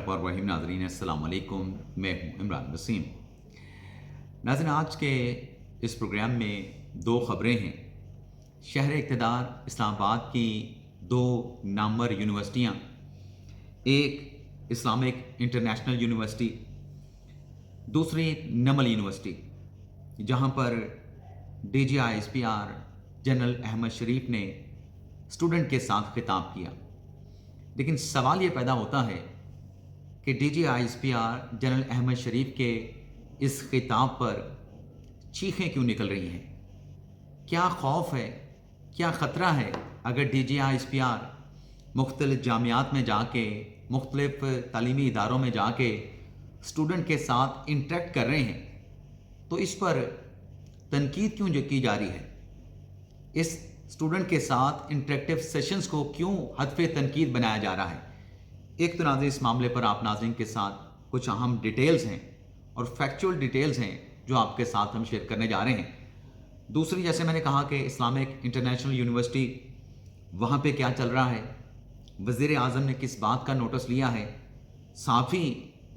बिस्मिल्लाहिर्रहमानिर्रहीम। नाज़रीन अस्सलाम वालेकुम, मैं हूँ इमरान वसीम। नाज़रीन, आज के इस प्रोग्राम में दो ख़बरें हैं। शहर इक़्तिदार इस्लामाबाद की दो नामवर यूनिवर्सिटियाँ, एक इस्लामिक इंटरनेशनल यूनिवर्सिटी, दूसरी नमल यूनिवर्सिटी, जहाँ पर DGISPR जनरल अहमद शरीफ ने स्टूडेंट के साथ खिताब किया। लेकिन सवाल ये पैदा होता है कि DGISPR जनरल अहमद शरीफ के इस खिताब पर चीखें क्यों निकल रही हैं? क्या खौफ है, क्या ख़तरा है अगर DGISPR मुख्तलिफ़ जामियात में जाके, मुख्तलिफ़ तालीमी इदारों में जाके स्टूडेंट के साथ इंटरेक्ट कर रहे हैं, तो इस पर तनकीद क्यों की जा रही है? इस स्टूडेंट के साथ इंटरेक्टिव सेशंस को क्यों हदफ़े तनकीद बनाया जा रहा है? एक तो नाज़रीन, इस मामले पर आप नाज़रीन के साथ कुछ अहम डिटेल्स हैं और फैक्चुअल डिटेल्स हैं जो आपके साथ हम शेयर करने जा रहे हैं। दूसरी, जैसे मैंने कहा कि इस्लामिक इंटरनेशनल यूनिवर्सिटी, वहाँ पे क्या चल रहा है, वज़ीर आज़म ने किस बात का नोटिस लिया है। साथ ही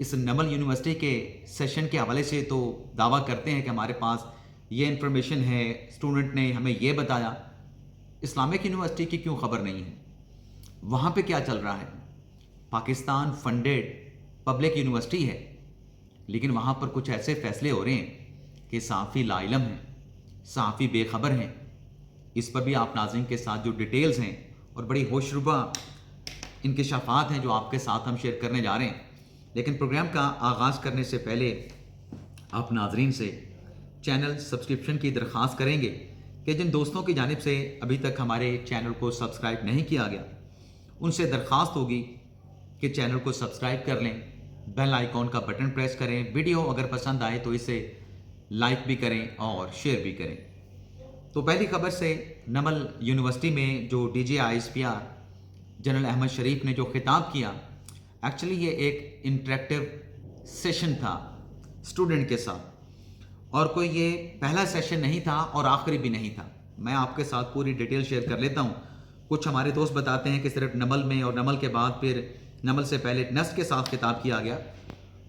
इस नमल यूनिवर्सिटी के सेशन के हवाले से तो दावा करते हैं कि हमारे पास ये इन्फॉर्मेशन है, स्टूडेंट ने हमें ये बताया। इस्लामिक यूनिवर्सिटी की क्यों खबर नहीं है? वहाँ पे क्या चल रहा है? पाकिस्तान फंडेड पब्लिक यूनिवर्सिटी है, लेकिन वहाँ पर कुछ ऐसे फैसले हो रहे हैं कि सहाफ़ी लाइलम हैं, सहाफ़ी बेखबर हैं। इस पर भी आप नाज़रीन के साथ जो डिटेल्स हैं और बड़ी होशरुबा इंकशाफात हैं जो आपके साथ हम शेयर करने जा रहे हैं। लेकिन प्रोग्राम का आगाज़ करने से पहले आप नाज़रीन से चैनल सब्सक्रिप्शन की दरख्वास्त करेंगे कि जिन दोस्तों की जानिब से अभी तक हमारे चैनल को सब्सक्राइब नहीं किया गया, उनसे दरख्वास्त होगी कि चैनल को सब्सक्राइब कर लें, बेल आइकॉन का बटन प्रेस करें, वीडियो अगर पसंद आए तो इसे लाइक भी करें और शेयर भी करें। तो पहली खबर से, नमल यूनिवर्सिटी में जो DGISPR जनरल अहमद शरीफ ने जो खिताब किया, एक्चुअली ये एक इंटरेक्टिव सेशन था स्टूडेंट के साथ, और कोई ये पहला सेशन नहीं था और आखिरी भी नहीं था। मैं आपके साथ पूरी डिटेल शेयर कर लेता हूँ। कुछ हमारे दोस्त बताते हैं कि सिर्फ नमल में और नमल के बाद फिर नमल से पहले नस्ट के साथ खिताब किया गया।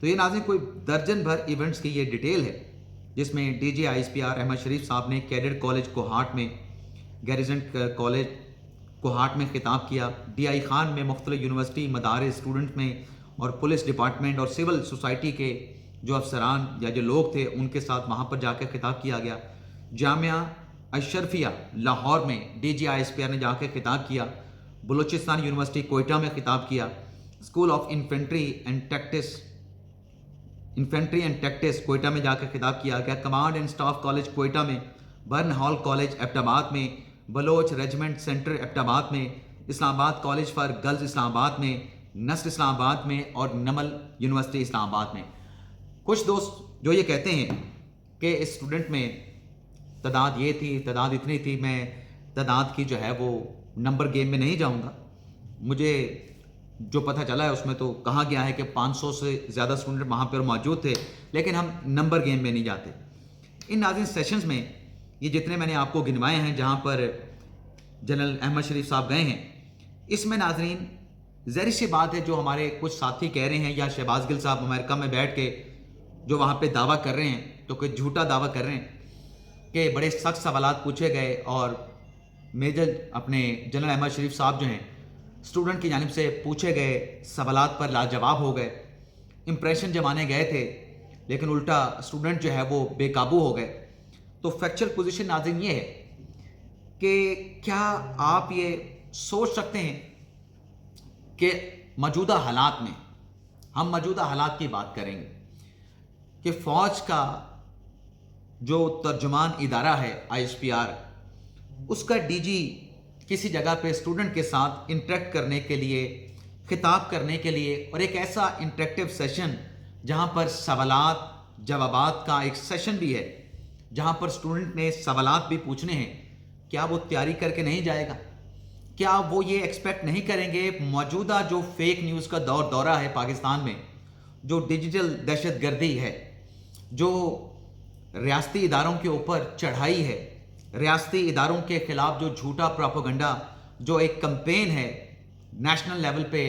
तो ये नाज़रीन कोई दर्जन भर इवेंट्स की ये डिटेल है, जिसमें DGISPR अहमद शरीफ साहब ने कैडेट कॉलेज कोहाट में, गैरिजन कॉलेज कोहाट में खिताब किया। DI खान में मुख्तलिफ यूनिवर्सिटी मदारिस, स्टूडेंट में और पुलिस डिपार्टमेंट और सिविल सोसाइटी के जो अफसरान या जो लोग थे उनके साथ वहाँ पर जाकर खिताब किया गया। जामिया अशरफिया लाहौर में DGISPR ने जाकर खिताब किया। बलूचिस्तान यूनिवर्सिटी कोयटा में खिताब किया। School of infantry and tactics Quetta में जाकर खिताब किया गया। Command and staff college Quetta में, बर्न हॉल कॉलेज एबटाबाद में, बलोच रेजिमेंट सेंटर एबटाबाद में, Islamabad college for girls Islamabad में, नस्ट इस्लामाबाद में और नमल यूनिवर्सिटी इस्लामाबाद में। कुछ दोस्त जो ये कहते हैं कि इस स्टूडेंट में तादाद ये थी, तादाद इतनी थी, मैं तादाद की जो है वो नंबर गेम में नहीं जाऊंगा। मुझे जो पता चला है उसमें तो कहा गया है कि 500 से ज़्यादा स्टूडेंट वहाँ पर मौजूद थे, लेकिन हम नंबर गेम में नहीं जाते। इन नाज़रीन सेशंस में ये जितने मैंने आपको गिनवाए हैं जहाँ पर जनरल अहमद शरीफ साहब गए हैं, इसमें नाज़रीन ज़ाहिर सी बात है जो हमारे कुछ साथी कह रहे हैं या शहबाज गिल साहब अमेरिका में बैठ के जो वहाँ पे दावा कर रहे हैं, तो कोई झूठा दावा कर रहे हैं कि बड़े सख्त सवालात पूछे गए और मेजर अपने जनरल अहमद शरीफ साहब जो हैं स्टूडेंट की जानिब से पूछे गए सवालात पर लाजवाब हो गए। इंप्रेशन जमाने गए थे, लेकिन उल्टा स्टूडेंट जो है वो बेकाबू हो गए। तो फैक्चुअल पोजीशन नाज़रीन ये है कि क्या आप ये सोच सकते हैं कि मौजूदा हालात में, हम मौजूदा हालात की बात करेंगे कि फ़ौज का जो तर्जुमान इदारा है ISPR, उसका DG किसी जगह पे स्टूडेंट के साथ इंटरेक्ट करने के लिए, खिताब करने के लिए, और एक ऐसा इंटरेक्टिव सेशन जहां पर सवालात जवाबात का एक सेशन भी है, जहां पर स्टूडेंट ने सवालात भी पूछने हैं, क्या वो तैयारी करके नहीं जाएगा? क्या वो ये एक्सपेक्ट नहीं करेंगे मौजूदा जो फेक न्यूज़ का दौरा है पाकिस्तान में, जो डिजिटल दहशतगर्दी है, जो रियासती इदारों के ऊपर चढ़ाई है, रियासती इदारों के खिलाफ जो झूठा प्रोपेगेंडा, जो एक कैंपेन है नेशनल लेवल पे,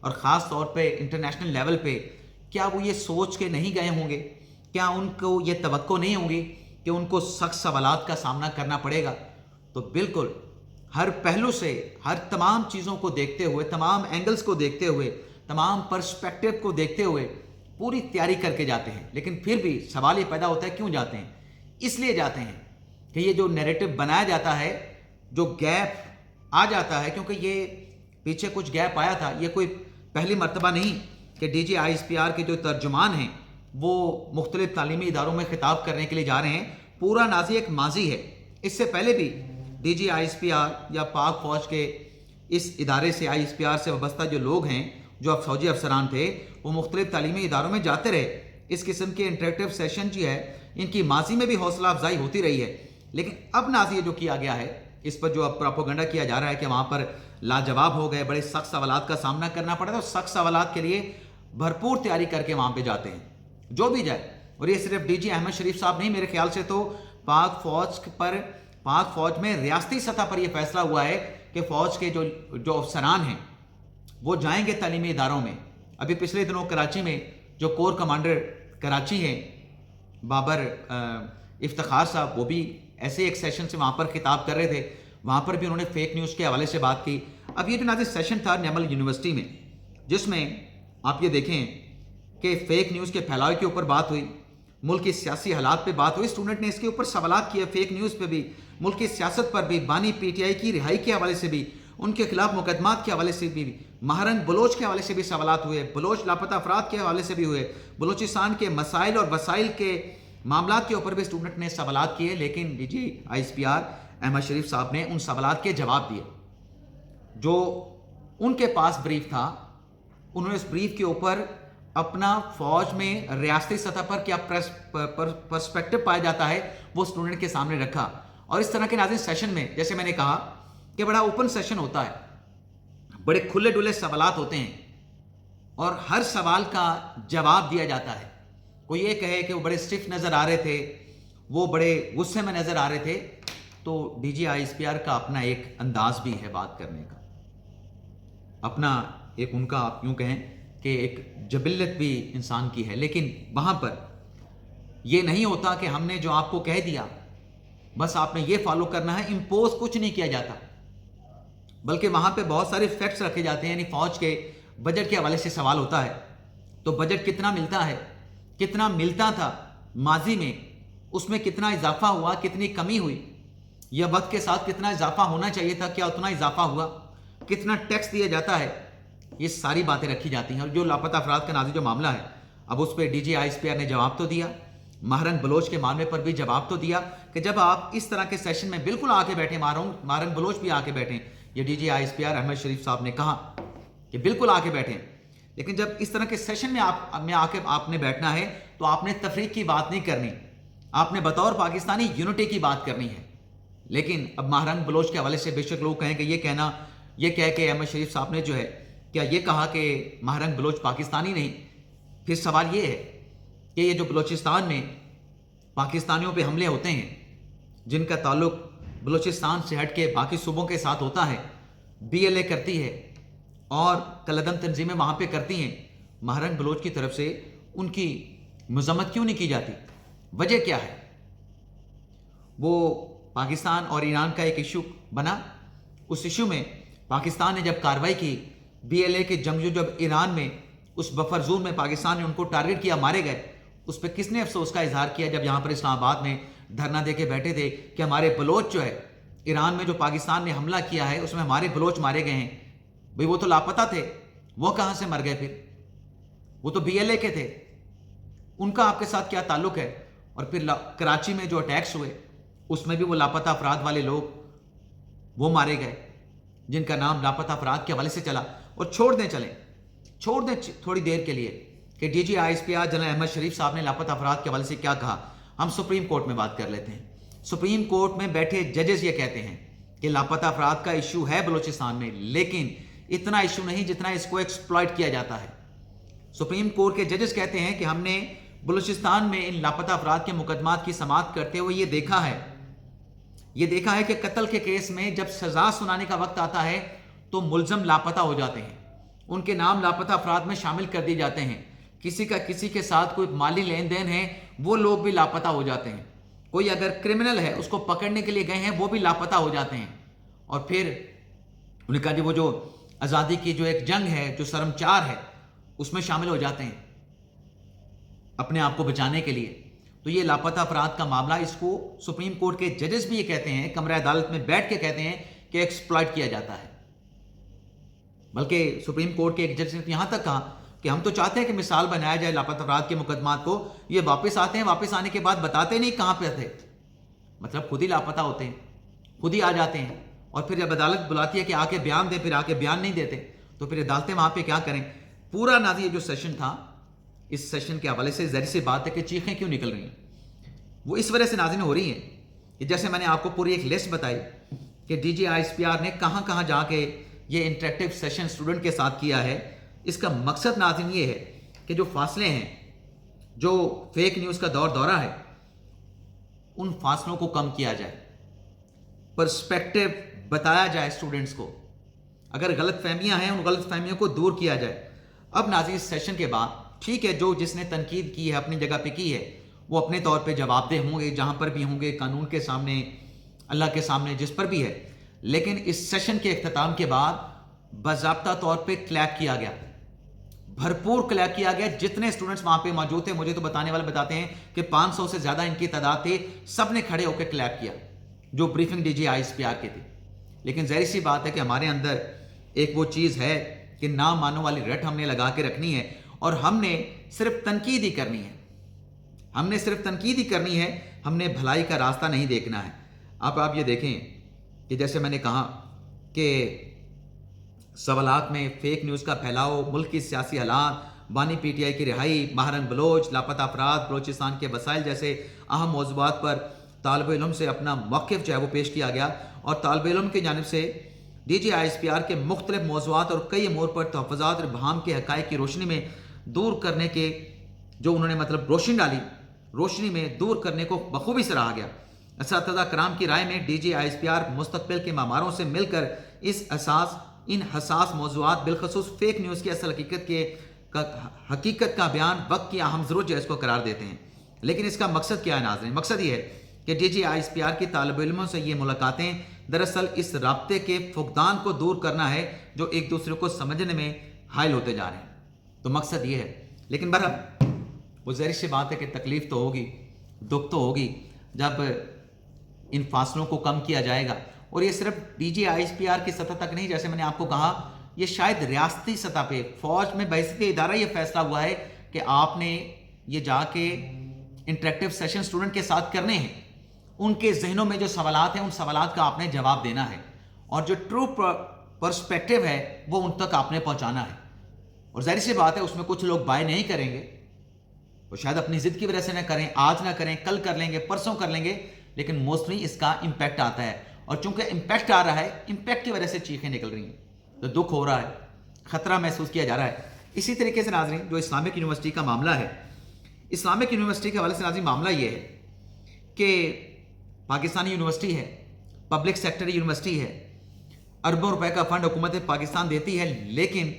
اور ख़ास طور पे इंटरनेशनल लेवल पे, क्या वो ये सोच के नहीं गए होंगे, क्या उनको ये तवक्को नहीं होगी कि उनको सख्त सवालात का सामना करना पड़ेगा? तो बिल्कुल हर पहलू से, हर तमाम चीज़ों को देखते हुए, तमाम एंगल्स को देखते हुए, तमाम पर्सपेक्टिव को देखते हुए पूरी तैयारी करके जाते हैं। लेकिन फिर भी सवाल ये पैदा होता है, क्यों जाते हैं? इसलिए जाते हैं कि ये जो नैरेटिव बनाया जाता है, जो गैप आ जाता है, क्योंकि ये पीछे कुछ गैप आया था, ये कोई पहली मर्तबा नहीं कि DGISPR के जो तर्जुमान हैं वो मुख्तलिफ तालीमी इदारों में खिताब करने के लिए जा रहे हैं। पूरा नाज़ी एक माजी है। इससे पहले भी DGISPR या पाक फ़ौज के इस इदारे से, ISPR से वाबस्ता जो लोग हैं, जो अब फौजी अफसरान थे, वो मुख्तलिफ तालीमी इदारों में जाते रहे। इस किस्म के इंटरेक्टिव सेशन जो है, इनकी माजी में भी हौसला अफजाई होती रही है। लेकिन अब नाज़ी जो किया गया है, इस पर जो अब प्रोपोगंडा किया जा रहा है कि वहाँ पर लाजवाब हो गए, बड़े सख्त सवालात का सामना करना पड़ा, तो सख्त सवालात के लिए भरपूर तैयारी करके वहाँ पे जाते हैं, जो भी जाए। और ये सिर्फ DG अहमद शरीफ साहब नहीं, मेरे ख्याल से तो पाक फ़ौज में रियासती सतह पर यह फैसला हुआ है कि फ़ौज के जो अफसरान हैं वो जाएंगे तालीमी इदारों में। अभी पिछले दिनों कराची में जो कोर कमांडर कराची हैं, बाबर इफ्तिखार साहब, वो भी ऐसे एक सेशन से वहाँ पर खिताब कर रहे थे। वहाँ पर भी उन्होंने फेक न्यूज़ के हवाले से बात की। अब ये जो नाज़िर सेशन था नेमल यूनिवर्सिटी में, जिसमें आप ये देखें कि फेक न्यूज़ के फैलाव के ऊपर बात हुई, मुल्क की सियासी हालात पे बात हुई, स्टूडेंट ने इसके ऊपर सवालात किए, फेक न्यूज़ पे भी, मुल्क की सियासत पर भी, बानी PTI की रिहाई के हवाले से भी, उनके खिलाफ मुकदमात के हवाले से भी, महारंग बलोच के हवाले से भी सवालात हुए, बलोच लापता अफराद के हवाले से भी हुए, बलोचिस्तान के मसाइल और वसाइल के मामलात के ऊपर भी स्टूडेंट ने सवालात किए। लेकिन DGISPR अहमद शरीफ साहब ने उन सवालात के जवाब दिए। जो उनके पास ब्रीफ था, उन्होंने उस ब्रीफ के ऊपर अपना फ़ौज में रियासती सतह पर क्या पर्सपेक्टिव पाया जाता है वो स्टूडेंट के सामने रखा। और इस तरह के नाज़िर सेशन में, जैसे मैंने कहा कि बड़ा ओपन सेशन होता है, बड़े खुले डुले सवालात होते हैं और हर सवाल का जवाब दिया जाता है। कोई ये कहे कि वो बड़े स्टिफ नज़र आ रहे थे, वो बड़े गुस्से में नज़र आ रहे थे, तो DGISPR का अपना एक अंदाज भी है बात करने का, अपना एक उनका आप यूँ कहें कि एक जबिल्लत भी इंसान की है। लेकिन वहाँ पर ये नहीं होता कि हमने जो आपको कह दिया बस आपने ये फॉलो करना है, इम्पोज कुछ नहीं किया जाता, बल्कि वहाँ पे बहुत सारे फैक्ट्स रखे जाते हैं। यानी फ़ौज के बजट के हवाले से सवाल होता है, तो बजट कितना मिलता है, कितना मिलता था माजी में, उसमें कितना इजाफा हुआ, कितनी कमी हुई, या वक्त के साथ कितना इजाफा होना चाहिए था, क्या उतना इजाफा हुआ, कितना टैक्स दिया जाता है, ये सारी बातें रखी जाती हैं। और जो लापता अफराद का नाज़िर जो मामला है, अब उस पर DGISPR ने जवाब तो दिया, महारंग बलोच के मामले पर भी जवाब तो दिया कि जब आप इस तरह के सेशन में बिल्कुल आके बैठे, महारंग बलोच भी आके बैठे, ये DGISPR अहमद शरीफ साहब ने कहा कि बिल्कुल आके बैठे, लेकिन जब इस तरह के सेशन में आके आपने बैठना है तो आपने तफरीक की बात नहीं करनी, आपने बतौर पाकिस्तानी यूनिटी की बात करनी है। लेकिन अब महारंग बलोच के हवाले से बेशक लोग कहें कि ये कह के अहमद शरीफ साहब ने जो है क्या ये कहा कि महारंग बलोच पाकिस्तानी नहीं। फिर सवाल ये है कि ये जो बलोचिस्तान में पाकिस्तानियों पे हमले होते हैं, जिनका ताल्लुक बलोचिस्तान से हट के बाकी सूबों के साथ होता है, BLA करती है और कलदम तंजीमें वहाँ पे करती हैं, महारंग बलोच की तरफ से उनकी मजम्मत क्यों नहीं की जाती? वजह क्या है? वो पाकिस्तान और ईरान का एक इशू बना, उस इशू में पाकिस्तान ने जब कार्रवाई की, BLA के जंगजू जब ईरान में उस बफर जोन में पाकिस्तान ने उनको टारगेट किया, मारे गए, उस पर किसने अफसोस का इजहार किया जब यहाँ पर इस्लामाबाद में धरना दे के बैठे थे कि हमारे बलोच जो है, ईरान में जो पाकिस्तान ने हमला किया है उसमें हमारे बलोच मारे गए हैं। भाई वो तो लापता थे, वो कहाँ से मर गए? फिर वो तो BLA के थे, उनका आपके साथ क्या ताल्लुक है? और फिर कराची में जो अटैक्स हुए उसमें भी वो लापता अफराद वाले लोग वो मारे गए, जिनका नाम लापता अफराद के हवाले से चला। और छोड़ दें थोड़ी देर के लिए कि DGISPR जनरल अहमद शरीफ साहब ने लापता अफराद के हवाले से क्या कहा। हम सुप्रीम कोर्ट में बात कर लेते हैं। सुप्रीम कोर्ट में बैठे जजेस ये कहते हैं कि लापता अफराद का इशू है बलूचिस्तान में, लेकिन इतना इशू नहीं जितना इसको एक्सप्लॉइट किया जाता है। सुप्रीम कोर्ट के जजेस कहते हैं कि हमने बलूचिस्तान में इन लापता अफराद के मुकदमात की समाअत करते हुए ये देखा है कि कत्ल के केस में जब सजा सुनाने का वक्त आता है तो मुलजम लापता हो जाते हैं, ان کے نام لاپتہ افراد میں شامل کر دیے جاتے ہیں. کسی کا کسی کے ساتھ کوئی مالی لین دین ہے وہ لوگ بھی لاپتہ ہو جاتے ہیں. کوئی اگر کرمنل ہے اس کو پکڑنے کے لیے گئے ہیں وہ بھی لاپتہ ہو جاتے ہیں. اور پھر انہوں نے کہا جی وہ جو آزادی کی جو ایک جنگ ہے جو سرم 4 ہے اس میں شامل ہو جاتے ہیں اپنے آپ کو بچانے کے لیے. تو یہ لاپتہ افراد کا معاملہ اس کو سپریم کورٹ کے ججز بھی یہ کہتے ہیں, کمرہ عدالت میں بیٹھ کے کہتے ہیں کہ ایکسپلائٹ کیا جاتا ہے. بلکہ سپریم کورٹ کے ایک جج نے یہاں تک کہا کہ ہم تو چاہتے ہیں کہ مثال بنایا جائے لاپتہ افراد کے مقدمات کو, یہ واپس آتے ہیں, واپس آنے کے بعد بتاتے نہیں کہاں پہ تھے, مطلب خود ہی لاپتہ ہوتے ہیں, خود ہی آ جاتے ہیں, اور پھر جب عدالت بلاتی ہے کہ آ کے بیان دیں, پھر آ کے بیان نہیں دیتے, تو پھر عدالتیں وہاں پہ کیا کریں. پورا نازی یہ جو سیشن تھا, اس سیشن کے حوالے سے ظاہر سی بات ہے کہ چیخیں کیوں نکل رہی ہیں. وہ اس وجہ سے ناظرین ہو رہی ہیں کہ جیسے میں نے آپ کو پوری ایک لسٹ بتائی کہ D G I S P R نے کہاں کہاں جا کے یہ انٹریکٹیو سیشن اسٹوڈنٹ کے ساتھ کیا ہے. اس کا مقصد ناظرین یہ ہے کہ جو فاصلے ہیں, جو فیک نیوز کا دورہ ہے, ان فاصلوں کو کم کیا جائے, پرسپیکٹو بتایا جائے اسٹوڈنٹس کو, اگر غلط فہمیاں ہیں ان غلط فہمیوں کو دور کیا جائے. اب ناظرین اس سیشن کے بعد ٹھیک ہے جو جس نے تنقید کی ہے اپنی جگہ پہ کی ہے وہ اپنے طور پہ جواب دہ ہوں گے, جہاں پر بھی ہوں گے, قانون کے سامنے, اللہ کے سامنے, جس پر بھی ہے. لیکن اس سیشن کے اختتام کے بعد باضابطہ طور پہ کلیپ کیا گیا, بھرپور کلیپ کیا گیا. جتنے اسٹوڈنٹس وہاں پہ موجود تھے, مجھے تو بتانے والے بتاتے ہیں کہ 500 سے زیادہ ان کی تعداد تھی, سب نے کھڑے ہو کے کلیپ کیا جو briefing D G I S P R کی تھی. لیکن ظاہر سی بات ہے کہ ہمارے اندر ایک وہ چیز ہے کہ نہ مانو والی رٹ ہم نے لگا کے رکھنی ہے, اور ہم نے صرف تنقید ہی کرنی ہے, ہم نے صرف تنقید ہی کرنی ہے, ہم نے بھلائی کا راستہ نہیں دیکھنا ہے. آپ یہ دیکھیں کہ جیسے میں نے کہا کہ سوالات میں فیک نیوز کا پھیلاؤ, ملک کی سیاسی حالات, بانی پی ٹی آئی کی رہائی, ماہرنگ بلوچ, لاپتہ افراد, بلوچستان کے وسائل جیسے اہم موضوعات پر طالب علم سے اپنا موقف جو ہے وہ پیش کیا گیا, اور طالب علم کی جانب سے D G I S P R کے مختلف موضوعات اور کئی امور پر تحفظات اور ابہام کے حقائق کی روشنی میں دور کرنے کے جو انہوں نے مطلب روشنی ڈالی, روشنی میں دور کرنے کو بخوبی سراہا گیا. اساتذہ کرام کی رائے میں D G I S P R مستقبل کے معماروں سے مل کر ان حساس موضوعات بالخصوص فیک نیوز کی اصل حقیقت کا بیان وقت کی اہم ضرورت جو ہے اس کو قرار دیتے ہیں. لیکن اس کا مقصد کیا ہے ناظرین؟ مقصد یہ ہے کہ D G I S P R کی طالب علموں سے یہ ملاقاتیں دراصل اس رابطے کے فقدان کو دور کرنا ہے جو ایک دوسرے کو سمجھنے میں حائل ہوتے جا رہے ہیں. تو مقصد یہ ہے. لیکن بہرحال وہ ظاہر سی بات ہے کہ تکلیف تو ہوگی, دکھ تو ہوگی جب ان فاصلوں کو کم کیا جائے گا. اور یہ صرف D G I S P R کی سطح تک نہیں, جیسے میں نے آپ کو کہا یہ شاید ریاستی سطح پہ فوج میں بحثیت ادارہ یہ فیصلہ ہوا ہے کہ آپ نے یہ جا کے انٹریکٹیو سیشن اسٹوڈنٹ کے ساتھ کرنے ہیں, ان کے ذہنوں میں جو سوالات ہیں ان سوالات کا آپ نے جواب دینا ہے, اور جو ٹرو پرسپیکٹیو ہے وہ ان تک آپ نے پہنچانا ہے. اور ظاہر سی بات ہے اس میں کچھ لوگ بائے نہیں کریں گے, وہ شاید اپنی ضد کی وجہ سے نہ کریں, آج نہ کریں, کل کر لیں گے, پرسوں کر لیں گے, لیکن موسٹلی اس کا امپیکٹ آتا ہے. اور چونکہ امپیکٹ آ رہا ہے, امپیکٹ کی وجہ سے چیخیں نکل رہی ہیں, تو دکھ ہو رہا ہے, خطرہ محسوس کیا جا رہا ہے. اسی طریقے سے ناظرین جو اسلامک یونیورسٹی کا معاملہ ہے, اسلامک یونیورسٹی کے حوالے سے ناظرین معاملہ یہ ہے کہ پاکستانی یونیورسٹی ہے, پبلک سیکٹر یونیورسٹی ہے, اربوں روپے کا فنڈ حکومت پاکستان دیتی ہے, لیکن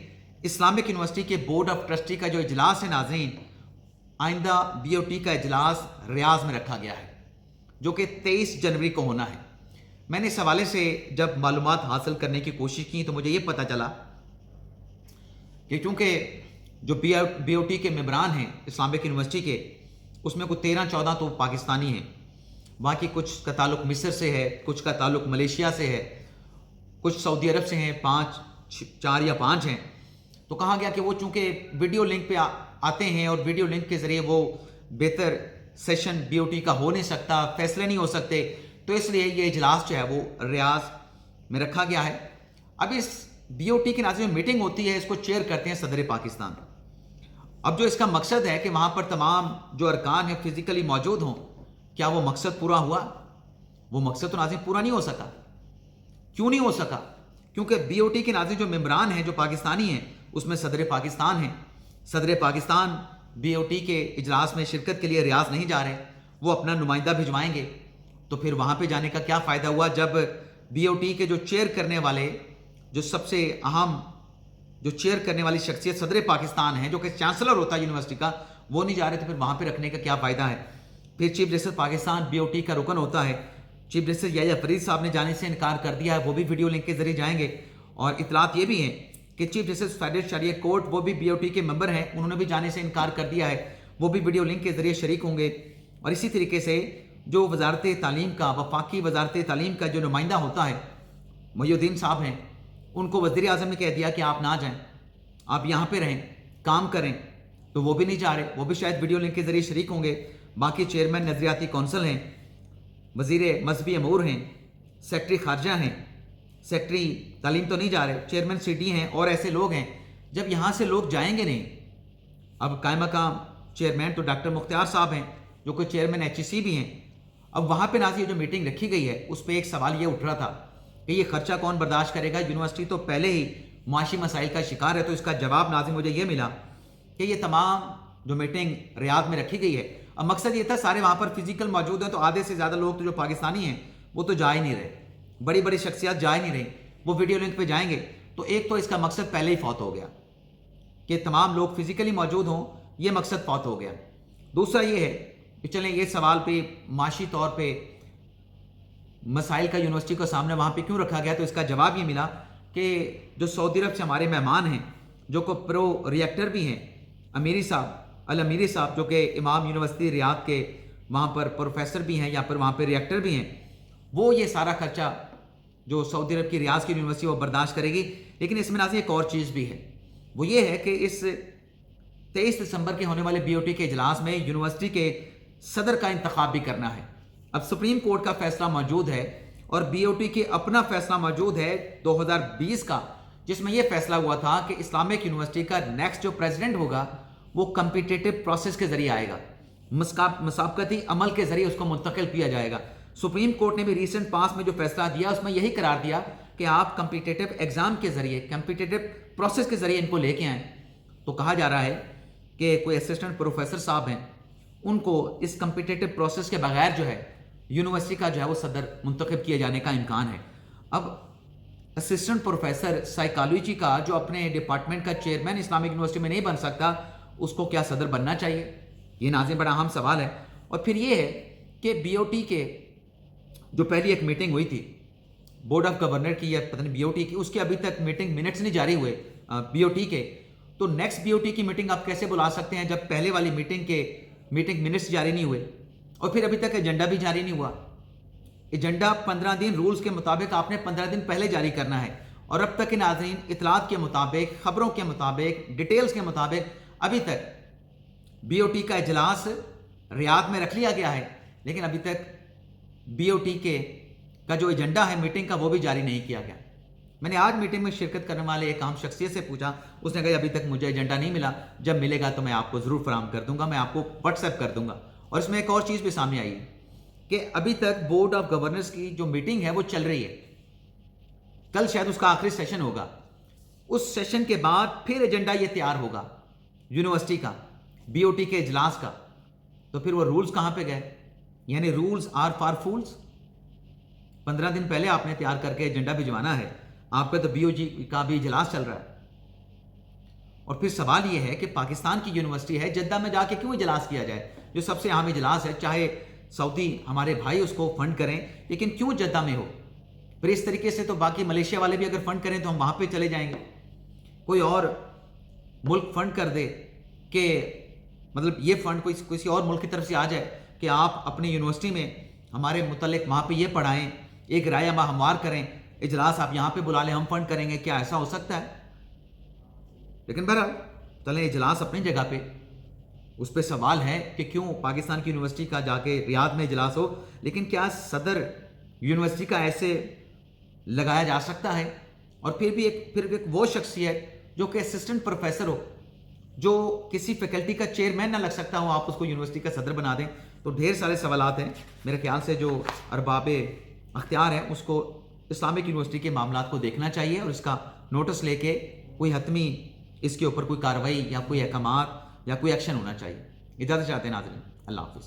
اسلامک یونیورسٹی کے بورڈ آف ٹرسٹی کا جو اجلاس ہے ناظرین, آئندہ بی او ٹی کا اجلاس ریاض میں رکھا گیا ہے جو کہ 23 جنوری کو ہونا ہے. میں نے اس حوالے سے جب معلومات حاصل کرنے کی کوشش کی تو مجھے یہ پتہ چلا کہ چونکہ جو بی او ٹی کے ممبران ہیں اسلامک یونیورسٹی کے, اس میں کوئی 13-14 تو پاکستانی ہیں, باقی کچھ کا تعلق مصر سے ہے, کچھ کا تعلق ملیشیا سے ہے, کچھ سعودی عرب سے ہیں, 4 یا 5 ہیں. تو کہا گیا کہ وہ چونکہ ویڈیو لنک پہ آتے ہیں اور ویڈیو لنک کے ذریعے وہ بہتر سیشن بی او ٹی کا ہو نہیں سکتا, فیصلے نہیں ہو سکتے, تو اس لیے یہ اجلاس جو ہے وہ ریاض میں رکھا گیا ہے. اب اس بی او ٹی کی ناظرین میٹنگ ہوتی ہے, اس کو چیئر کرتے ہیں صدر پاکستان. اب جو اس کا مقصد ہے کہ وہاں پر تمام جو ارکان ہیں فزیکلی موجود ہوں, کیا وہ مقصد پورا ہوا؟ وہ مقصد تو ناظرین پورا نہیں ہو سکا. کیوں نہیں ہو سکا؟ کیونکہ بی او ٹی کے ناظرین جو ممبران ہیں جو پاکستانی ہیں اس میں صدر پاکستان ہیں. صدر پاکستان بی او ٹی کے اجلاس میں شرکت کے لیے ریاض نہیں جا رہے, وہ اپنا نمائندہ بھجوائیں گے. تو پھر وہاں پہ جانے کا کیا فائدہ ہوا جب بی او ٹی کے جو چیئر کرنے والے جو سب سے اہم जो चेयर करने वाली शख्सियत सदर पाकिस्तान है, जो कि चांसलर होता है यूनिवर्सिटी का, वो नहीं जा रहे तो फिर वहाँ पे रखने का क्या फ़ायदा है। फिर चीफ जस्टिस पाकिस्तान BOT का रुकन होता है, चीफ जस्टिस याह्या फरीद साहब ने जाने से इनकार कर दिया है, वो भी वीडियो लिंक के जरिए जाएंगे। और इतलात ये भी हैं कि चीफ जस्टिस फेडरल शरीयत कोर्ट वो भी BOT के मेंबर हैं, उन्होंने भी जाने से इनकार कर दिया है, वो भी वीडियो लिंक के जरिए शरीक होंगे। और इसी तरीके से जो वजारत तालीम का, वफाकी वजारत तालीम का जो नुमाइंदा होता है मोहिउद्दीन साहब हैं, उनको वज़ीर आज़म ने कह दिया कि आप ना जाएं, आप यहाँ पे रहें, काम करें, तो वो भी नहीं जा रहे, वो भी शायद वीडियो लिंक के जरिए शरीक होंगे। बाकी चेयरमैन नज़रियाती कौंसिल हैं, वज़ीर मजहबी अमूर हैं, सेक्रेटरी खारजा हैं, सेक्रेटरी तालीम तो नहीं जा रहे, चेयरमैन CD हैं, और ऐसे लोग हैं। जब यहाँ से लोग जाएंगे नहीं, अब कायम मकाम चेयरमैन तो डॉक्टर मुख्तार साहब हैं, जो कि चेयरमैन HEC भी हैं। अब वहाँ पे नाज़रीन जो मीटिंग रखी गई है, उस पर एक सवाल ये उठ रहा था कि ये खर्चा कौन बर्दाश्त करेगा, यूनिवर्सिटी तो पहले ही माशी मसाइल का शिकार है। तो इसका जवाब नाज़रीन मुझे ये मिला कि ये तमाम जो मीटिंग रियाद में रखी गई है, अब मकसद ये था सारे वहाँ पर फिजिकल मौजूद हैं, तो आधे से ज़्यादा लोग तो जो पाकिस्तानी हैं वो तो जा ही नहीं रहे, बड़ी बड़ी शख्सियत जा ही नहीं रही, वो वीडियो लिंक पे जाएंगे। तो एक तो इसका मकसद पहले ही फौत हो गया कि तमाम लोग फिजिकली मौजूद हों, ये मकसद फौत हो गया। दूसरा ये है कि चलें ये सवाल पे माशी तौर पे मसाइल का यूनिवर्सिटी को सामने वहाँ पे क्यों रखा गया, तो इसका जवाब ये मिला कि जो सऊदी अरब से हमारे मेहमान हैं, जो को प्रो रिएक्टर भी हैं, अमीरी साहब अमीरी साहब, जो कि इमाम यूनिवर्सिटी रियाद के वहाँ पर प्रोफेसर भी हैं या फिर वहाँ पर रिएक्टर भी हैं, वो ये सारा खर्चा जो सऊदी अरब की रियाज की यूनिवर्सिटी वो बर्दाश्त करेगी। लेकिन इसमें नाज़रीन एक और चीज़ भी है, वो ये है कि इस 23 दिसंबर के होने वाले BOT के इजलास में यूनिवर्सिटी के सदर का इंतखाब भी करना है। अब सुप्रीम कोर्ट का फैसला मौजूद है और BOT के अपना फैसला मौजूद है 2020 का, जिसमें यह फैसला हुआ था कि इस्लामिक यूनिवर्सिटी का नेक्स्ट जो प्रेसिडेंट होगा वो कम्पिटिटिव प्रोसेस के जरिए आएगा, मुसाबकती अमल के जरिए उसको मुंतकिल किया जाएगा। सुप्रीम कोर्ट ने भी रिसेंट पास में जो फैसला दिया उसमें यही करार दिया कि आप कम्पिटिटिव एग्जाम के जरिए, कम्पिटिटिव प्रोसेस के जरिए इनको लेके आएँ। तो कहा जा रहा है कि कोई असिस्टेंट प्रोफेसर साहब हैं, उनको इस कम्पिटिटिव प्रोसेस के बगैर जो है यूनिवर्सिटी का जो है वो सदर मुंतखब किए जाने का इम्कान है। अब असिस्टेंट प्रोफेसर साइकोलॉजी का जो अपने डिपार्टमेंट का चेयरमैन इस्लामिक यूनिवर्सिटी में नहीं बन सकता, उसको क्या सदर बनना चाहिए? ये नाज़रीन बड़ा अहम सवाल है। और फिर ये है कि BOT के जो पहली एक मीटिंग हुई थी बोर्ड ऑफ गवर्नर की या पता नहीं BOT की, उसके अभी तक मीटिंग मिनट्स नहीं जारी हुए BOT के। तो नेक्स्ट BOT की मीटिंग आप कैसे बुला सकते हैं जब पहले वाली मीटिंग मिनट्स जारी नहीं हुए और फिर अभी तक एजेंडा भी जारी नहीं हुआ। एजेंडा 15 दिन रूल्स के मुताबिक आपने 15 दिन पहले जारी करना है, और अब तक के नाज़रीन इतलात के मुताबिक, खबरों के मुताबिक, डिटेल्स के मुताबिक अभी तक BOT का इजलास रियाद में रख लिया गया है, लेकिन अभी तक BOT का जो एजेंडा है मीटिंग का वो भी जारी नहीं किया गया। मैंने आज मीटिंग में शिरकत करने वाले एक आम शख्सियत से पूछा, उसने कहा अभी तक मुझे एजेंडा नहीं मिला, जब मिलेगा तो मैं आपको ज़रूर फराहम कर दूंगा, मैं आपको व्हाट्सएप कर दूंगा। और इसमें एक और चीज़ भी सामने आई है कि अभी तक बोर्ड ऑफ गवर्नर्स की जो मीटिंग है वो चल रही है, कल शायद उसका आखिरी सेशन होगा, उस सेशन के बाद फिर एजेंडा ये तैयार होगा यूनिवर्सिटी का, BOT के इजलास का। तो फिर वो रूल्स कहाँ पे गए? यानी रूल्स आर फॉर फूल्स। 15 दिन पहले आपने तैयार करके एजेंडा भिजवाना है, आपका तो BOT का भी इजलास चल रहा है। और फिर सवाल ये है कि पाकिस्तान की यूनिवर्सिटी है, जद्दा में जाके क्यों इजलास किया जाए, जो सबसे अहम इजलास है, चाहे सऊदी हमारे भाई उसको फंड करें, लेकिन क्यों जद्दा में हो? फिर इस तरीके से तो बाकी मलेशिया वाले भी अगर फंड करें तो हम वहाँ पे चले जाएंगे। कोई और मुल्क फंड कर दे कि मतलब ये फंड किसी और मुल्क की तरफ से आ जाए कि आप अपनी यूनिवर्सिटी में हमारे मुतल्लिक वहाँ पे ये पढ़ाएं, एक राय हमवार करें, इजलास आप यहाँ पे बुला लें, हम फंड करेंगे। क्या ऐसा हो सकता है? लेकिन बहरहाल चलें, इजलास अपनी जगह पे, उस पर सवाल है कि क्यों पाकिस्तान की यूनिवर्सिटी का जाके रियाद में इजलास हो, लेकिन क्या सदर यूनिवर्सिटी का ऐसे लगाया जा सकता है? और फिर एक वो शख्सियत जो कि असिस्टेंट प्रोफेसर हो, जो किसी फैकल्टी का चेयरमैन ना लग सकता हो, आप उसको यूनिवर्सिटी का सदर बना दें। तो ढेर सारे सवालात हैं। मेरे ख्याल से जो अरबाब अख्तियार है उसको इस्लामिक यूनिवर्सिटी के मामलात को देखना चाहिए और इसका नोटिस लेके कोई हतमी इसके ऊपर कोई कार्रवाई या कोई अहकामात या कोई एक्शन होना चाहिए। इजाज़त चाहते हैं नाज़रीन, अल्लाह हाफ़िज़।